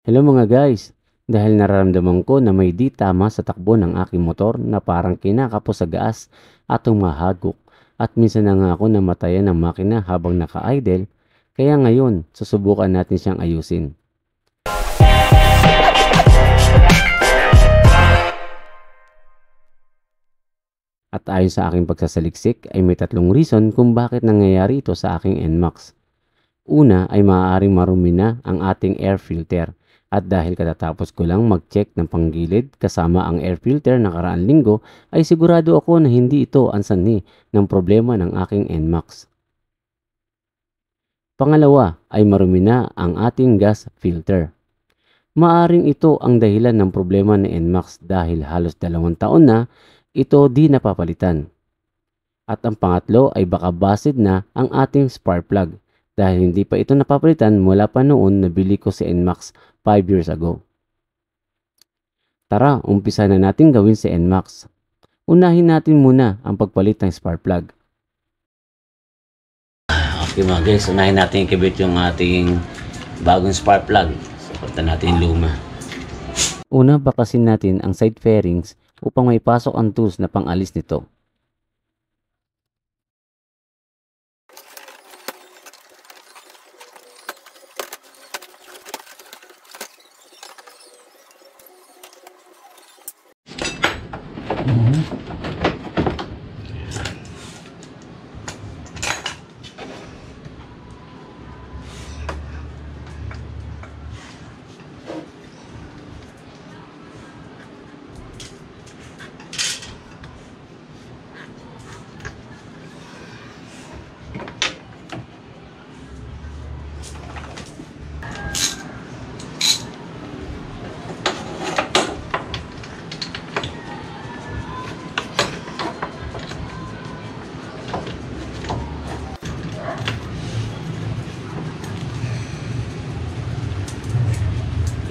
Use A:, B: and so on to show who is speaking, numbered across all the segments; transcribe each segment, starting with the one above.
A: Hello mga guys! Dahil nararamdaman ko na may di tama sa takbo ng aking motor na parang kinakapos sa gaas at humahagok at minsan na nga ako namatayan ng makina habang naka-idle, kaya ngayon susubukan natin siyang ayusin. At ayon sa aking pagsasaliksik ay may tatlong reason kung bakit nangyayari ito sa aking NMAX. Una ay maaaring marumi na ang ating air filter. At dahil katatapos ko lang mag-check ng panggilid kasama ang air filter nakaraang linggo, ay sigurado ako na hindi ito ang sanhi ng problema ng aking NMAX. Pangalawa ay marumi na ang ating gas filter. Maaring ito ang dahilan ng problema ng NMAX dahil halos 2 taon na ito di napapalitan. At ang pangatlo ay baka busted na ang ating spark plug dahil hindi pa ito napapalitan mula pa noon nabili ko si NMAX 5 years ago. Tara, umpisa na natin gawin si NMAX. Unahin natin muna ang pagpalit ng spark plug.
B: Okay mga guys, unahin natin ikabit yung ating bagong spark plug. Suportan natin yung luma.
A: Una, bakasin natin ang side fairings upang may pasok ang tools na pang-alis nito.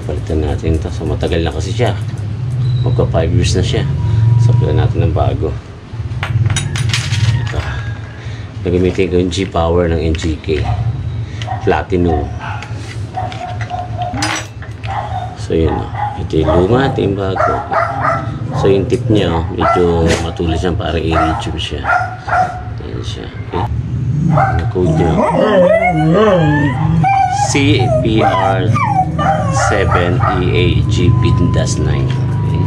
B: Palitan natin ito. So matagal na kasi siya. Magka 5 years na siya. So palitan natin ng bago. Ito. Nagamitin ko yung G-Power ng NGK Platinum. So yun. Ito yung luma. Ito yung bago. So yung tip niya, medyo matulis siya para i-retrieve siya. Ayan siya. Okay. Ang code niya. CPR 7EAG PIN-9. Okay.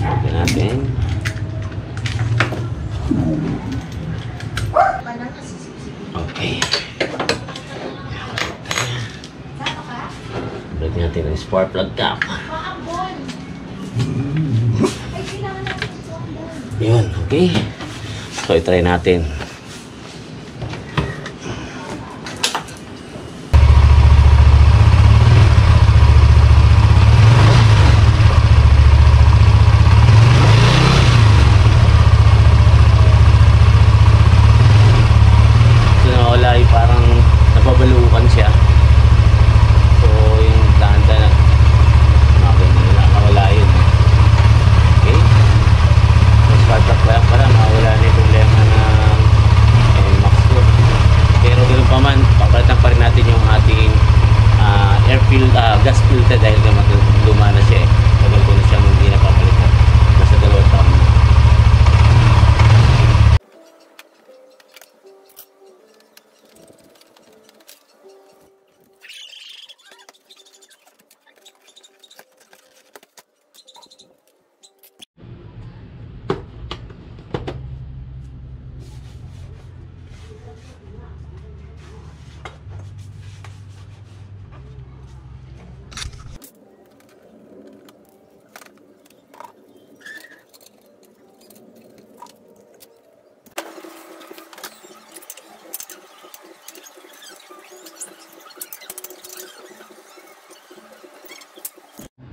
B: Lagyan natin. Okay. Lagyan natin ang spark plug cap. Yun, okay. So, i-try natin. Parang napabalukan siya. So yung tanda na nakawala yun. Okay. So spark plug pa lang mawala na yung problema ng NMAX ko. Pero ganoon pa man, papalitan pa rin natin yung ating gas filter dahil luma na siya eh. Tagal ko na siyang hindi napapalitan. Nasa 2 taon na.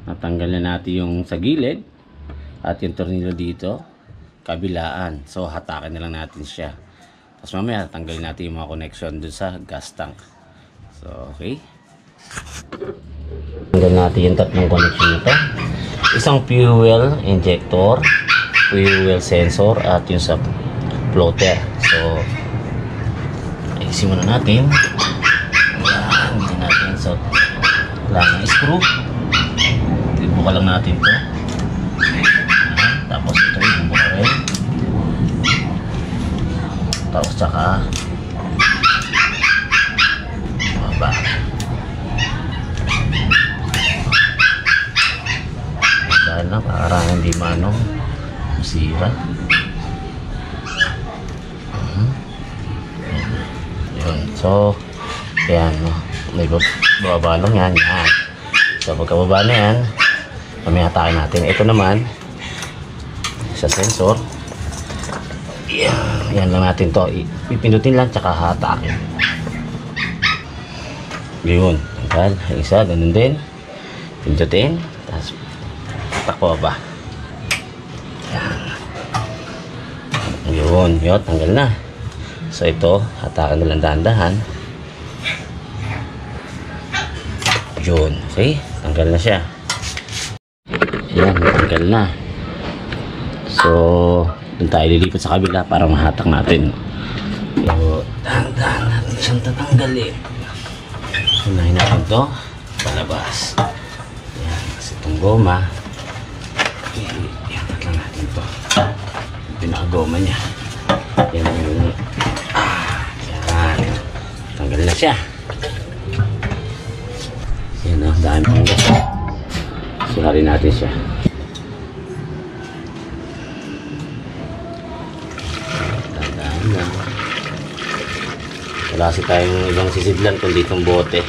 B: Natanggal na natin yung sa gilid at yung tornilyo dito kabilaan. So hatakin na lang natin siya. Tapos mamaya tanggalin natin yung mga connection dun sa gas tank. So okay. Tanggal natin yung tatlong connection nito. Isang fuel injector, fuel sensor at yung sa floater. So ayusin muna natin. Ayan, hindi natin. So Kailangan screw. Ibuka lang natin to. Tapos ito ibuka rin. Tapos tsaka baba. Dahil na para hindi masira. Yun. So yan, no? May bababa lang yan. Yan. So pagkababa na yan, pamihatakin natin. Ito naman sa sensor. Yan lang natin to. Ipindutin lang tsaka hatakin. Yun. Tanggal. Yung isa, ganun din. Pindutin. Tapos takbo ba. Yan. Yun. Yun. Tanggal na. So ito, hatakan na lang dahan-dahan. Yun. Okay? Tanggal na siya. Yan. Tanggal na. So, doon tayo lilipat sa kabila para mahatak natin. So, dahan-dahan natin siyang tatanggalin. Unahin natin ito. Palabas. Yan. Kasi itong goma. Iangat lang natin ito. Pinakagoma niya. Yan yung... Yan. Tanggal na siya. Yan o. Dahil pang gas. Sulari natin siya. Wala kasi tayong ibang sisidlan kundi itong bote.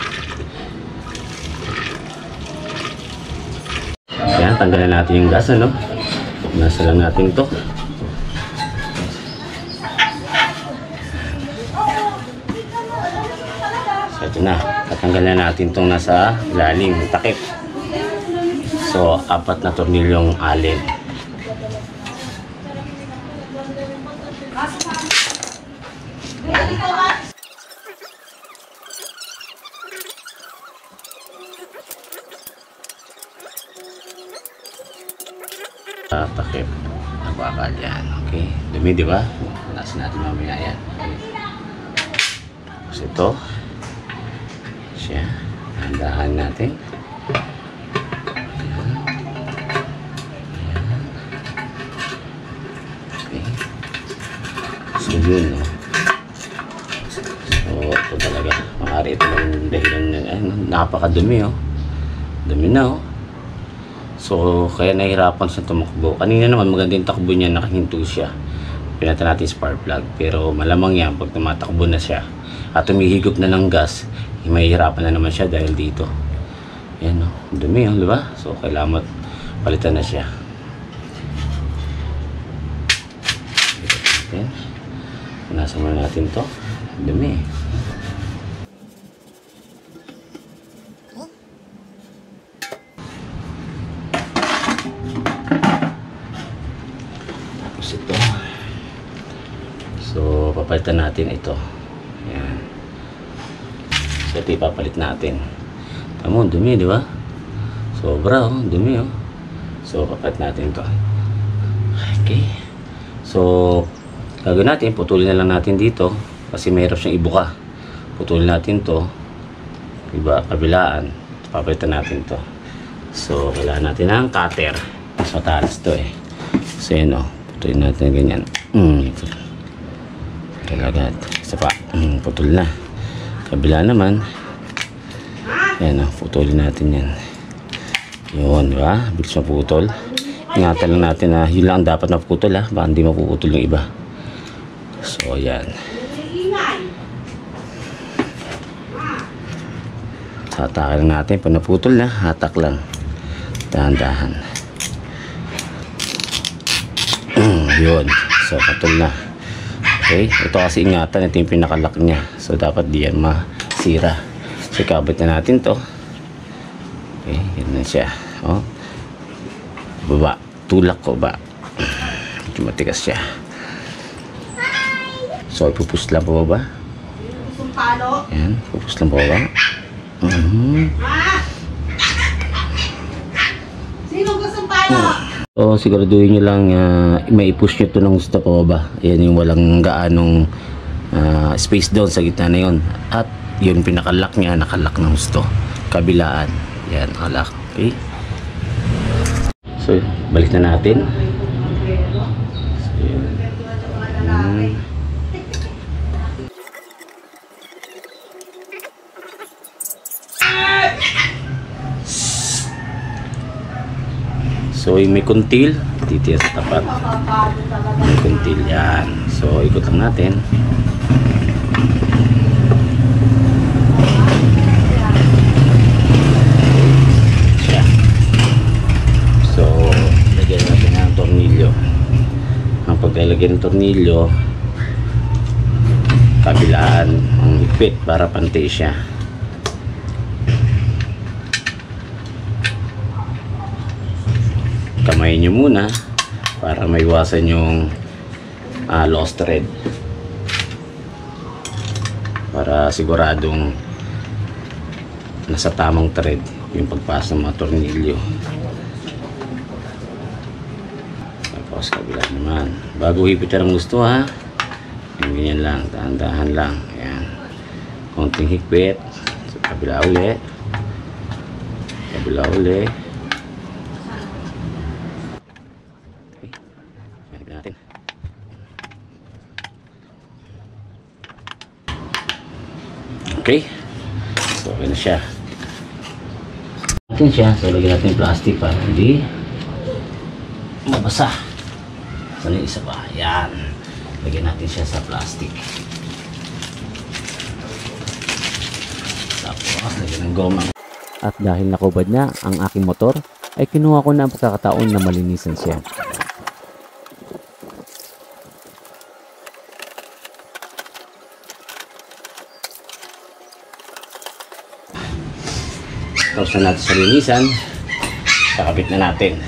B: Yan, tanggalin natin yung gas, ano? Nasa lang natin ito. So ito na, tatanggalin natin itong nasa ilalim, takip. So 4 na tornilyong alin. Takip na bakal yan. Okay, dumi, di ba? Nasa natin mamaya yan. Okay. Tapos ito siya, handahan natin. Ayan. Ayan. Okay, so yun, no? So ito talaga maaari ito ng dahilan napakadumi, oh. Dumi na, oh. So, kaya nahihirapan siya tumakbo. Kanina naman magandang takbo niya, nakahinto siya. Pinata natin spark plug. Pero malamang yan, pag tumatakbo na siya at tumihigop na ng gas, mahihirapan na naman siya dahil dito. Yan, no? Dumi, oh, diba? So, kailangan palitan na siya. Punasan muna natin to. Dumi. Ito. So, papalitan natin ito. Ayan. So, ito ipapalit natin. Tama, dumi, di ba? Sobra, oh. Dumi, oh. So, papalit natin ito. Okay. So, gagawin natin, putulin na lang natin dito. Kasi mayroon siyang ibuka. Putulin natin to. Iba, kabilaan. Papalitan natin to. So, kailangan natin ng cutter. Mas matalas to, eh. So, yun, oh. Putulin natin ganyan. Talaga. Isa pa. Putol na. Kabila naman. Ayan, putulin natin yan. Yun, diba? Bilis maputol. Ingatan lang natin na yun lang dapat maputol, ha. Baka hindi mapuputol yung iba. So, ayan. Hatakin lang natin. Pag naputol na, hatak lang. Dahan-dahan. Yun. So, patol na. Okay. Ito kasi ingatan. Ito yung pinakalock niya. So, dapat di yan masira. So, ikabit na natin to. Okay. Yan na siya. O. Baba. Tulak ko ba. Medyo matigas siya. So, ipupus lang po ba? Yan. Ipupus lang po ba?
C: Sino gusto palo?
B: So, siguraduhin nyo lang may i-push nyo ito ng gusto pa ba. Ayan yung walang gaanong space down sa gitna na yun. At yung pinakalock niya, nakalock ng gusto. Kabilaan. Yan, naka-lock. Okay. So, balik na natin. So, yan. So, may kuntil. Titiya sa tapat. May kuntil. Yan. So, ikot lang natin. Siya. So, lagyan natin ang tornilyo. Ang paglalagay ng tornilyo, kabilaan ang higpit para pantay siya. Kamayin nyo muna para maiwasan yung lost thread, para siguradong nasa tamang thread yung pagpasok ng mga tornilyo. Tapos kabila naman, bago hipit ang gusto ha, yung ganyan lang, dahan-dahan lang. Ayan, konting higpit. So, kabila uli, kabila uli. Natin. Okay. So, okay na siya. Natin siya. So, lagyan natin yung plastic para hindi mabasa. So, yung isa pa. Yan. Lagyan natin siya sa plastic. Tapos, lagyan ng goma.
A: At dahil nakubad na ang aking motor, ay kinuha ko na ang pagkakataon na malinisan siya.
B: Tapos na natin sa linisan, kakabit na natin.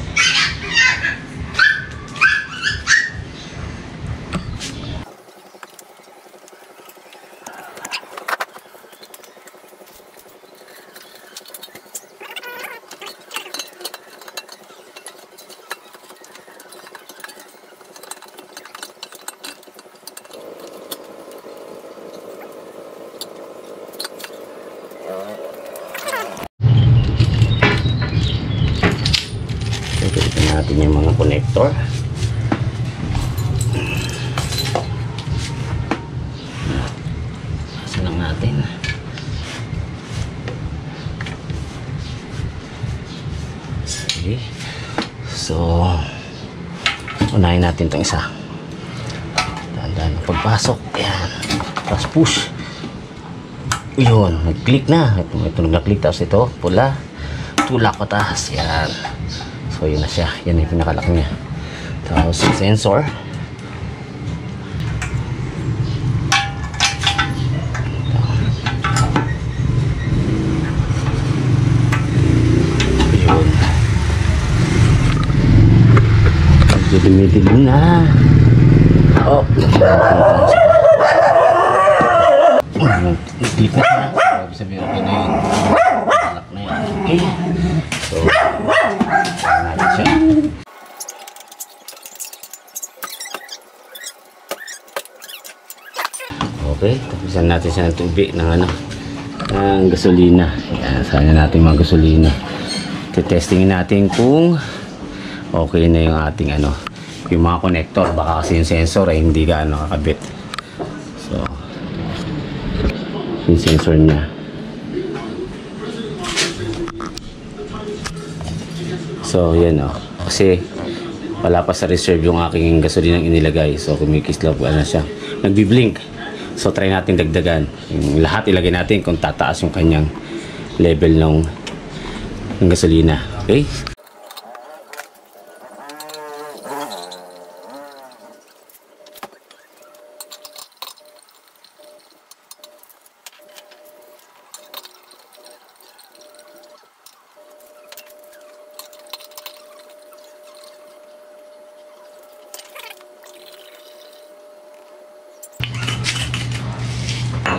B: Ito natin yung mga connector. Asan lang natin. Okay. So, unahin natin itong isa. Dahan-dahan ang pagpasok. Ayan. Tapos push. Yun. Nag-click na. Ito nag-click. Tapos ito, pula. Tulak pataas. Yan. So, yun na siya. Yan yung pinakalak niya. Tapos, sensor. Yun. Dilim na. Oh. Click na siya. Sabi sabihin, okay na yun. Pinakalak na yan. Okay. So, natin siya. Okay, tapisan natin siya ng tubig ng gasolina. Yan, sana natin mga gasolina. Testingin natin kung okay na yung ating yung mga connector. Baka kasi yung sensor ay hindi gaano kakabit. So, yung sensor niya. So, yan kasi wala pa sa reserve yung aking gasolina inilagay. So, kumikislap siya. Nagbi-blink. So, try natin dagdagan. Yung lahat ilagay natin kung tataas yung kanyang level ng gasolina. Okay?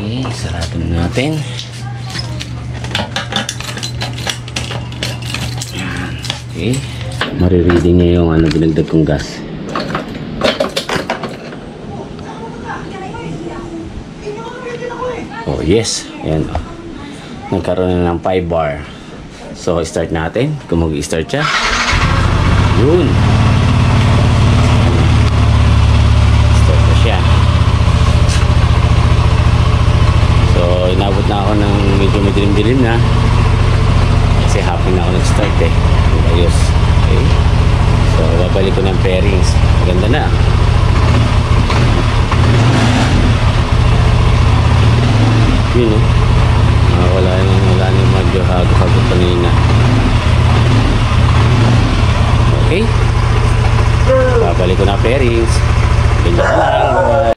B: Okay, sarado na natin. Okay, marireading niya yung dinagdag kong gas. Oh yes, ayan nagkaroon na ng 5 bar. So, start natin. Kung mag-start siya. Yun. Start na siya. So, inabot na ako ng medyo madilim-dilim na. Kasi hapon na ako nag-start eh. Ayos. Okay. So, babalik ko ng pairings. Maganda na. Yun o. Wala yung medyo hago-hago kanina. Okay. Babalik ko na pairings. Ganyan lang.